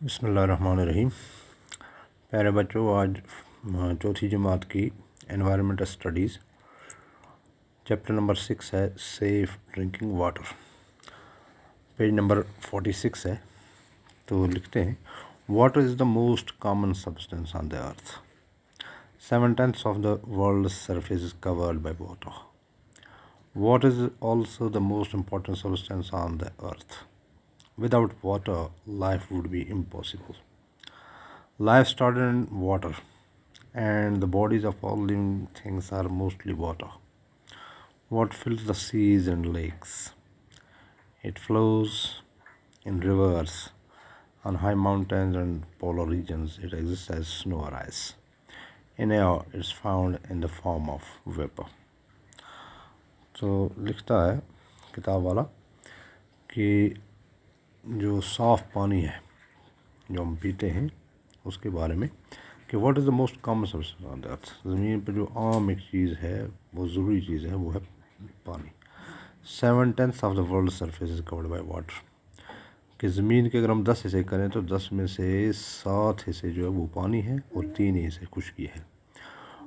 بسم اللہ الرحمن الرحیم۔ پیارے بچوں، آج چوتھی جماعت کی انوائرمنٹ اسٹڈیز چیپٹر نمبر 6 ہے safe drinking water, page number 46 ہے۔ تو لکھتے ہیں water is the most common substance on the earth, 7/10 of the world surface is covered by water. Water is also the most important substance on the earth. Without water, life would be impossible. Life started in water, and the bodies of all living things are mostly water. Water fills the seas and lakes. It flows in rivers, on high mountains and polar regions. It exists as snow or ice. In air, it's found in the form of vapor. So لکھتا ہے کتاب والا کہ جو صاف پانی ہے جو ہم پیتے ہیں اس کے بارے میں کہ what is the most common substance on the earth, زمین پہ جو عام ایک چیز ہے، وہ ضروری چیز ہے، وہ ہے پانی۔ 7/10 of the world surface is covered by water, کہ زمین کے اگر ہم 10 حصے کریں تو 10 میں سے 7 حصے جو ہے وہ پانی ہے اور 3 حصے خشکی ہے۔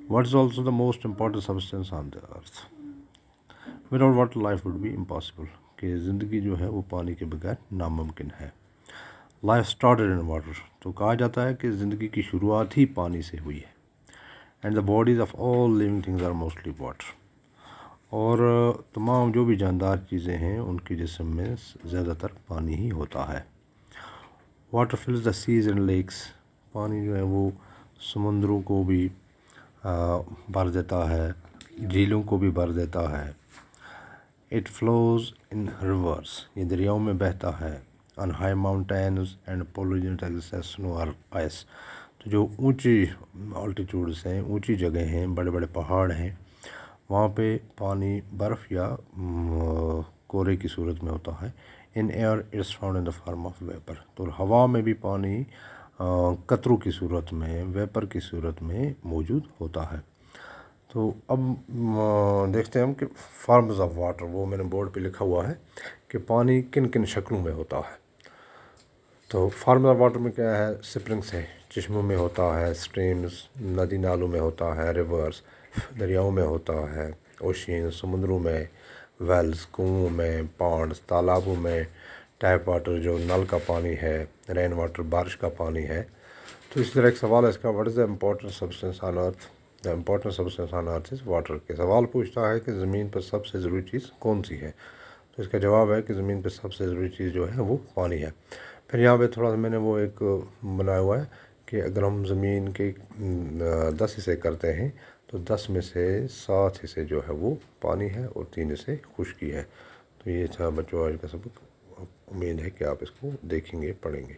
What is also the most important substance on the earth, without water life would be impossible, کہ زندگی جو ہے وہ پانی کے بغیر ناممکن ہے۔ لائف اسٹارٹڈ ان واٹر، تو کہا جاتا ہے کہ زندگی کی شروعات ہی پانی سے ہوئی ہے۔ And the bodies of all living things are mostly water, اور تمام جو بھی جاندار چیزیں ہیں ان کے جسم میں زیادہ تر پانی ہی ہوتا ہے۔ Water fills the seas and lakes, پانی جو ہے وہ سمندروں کو بھی بھر دیتا ہے، جھیلوں کو بھی بھر دیتا ہے۔ اٹ فلوز ان ریورس، یہ دریاؤں میں بہتا ہے۔ آن ہائی ماؤنٹینز اینڈ پولوجنٹ ایگزسٹ سنو اور آئس، تو جو اونچی آلٹیٹیوڈس ہیں، اونچی جگہیں ہیں، بڑے بڑے پہاڑ ہیں، وہاں پہ پانی برف یا کورے کی صورت میں ہوتا ہے۔ In air it's found in the form of vapour, تو ہوا میں بھی پانی قطروں کی صورت میں، ویپر کی صورت میں موجود ہوتا ہے۔ تو اب دیکھتے ہیں ہم کہ فارمز آف واٹر، وہ میں نے بورڈ پہ لکھا ہوا ہے کہ پانی کن کن شکلوں میں ہوتا ہے۔ تو فارمز آف واٹر میں کیا ہے؟ سپرنگس ہے، چشموں میں ہوتا ہے، اسٹریمز ندی نالوں میں ہوتا ہے، ریورس دریاؤں میں ہوتا ہے، اوشین سمندروں میں، ویلز کنوؤں میں، پانڈز تالابوں میں، ٹیپ واٹر جو نل کا پانی ہے، رین واٹر بارش کا پانی ہے۔ تو اس طرح ایک سوال ہے اس کا، what is the important substance on earth? The important substance on earth is water, کے سوال پوچھتا ہے کہ زمین پر سب سے ضروری چیز کون سی ہے؟ تو اس کا جواب ہے کہ زمین پہ سب سے ضروری چیز جو ہے وہ پانی ہے۔ پھر یہاں پہ تھوڑا سا میں نے وہ ایک بنایا ہوا ہے کہ اگر ہم زمین کے 10 حصے کرتے ہیں تو 10 میں سے 7 حصے جو ہے وہ پانی ہے اور 3 حصے خشکی ہے۔ تو یہ تھا بچوں آج کا سبق، امید ہے کہ آپ اس کو دیکھیں گے، پڑھیں گے۔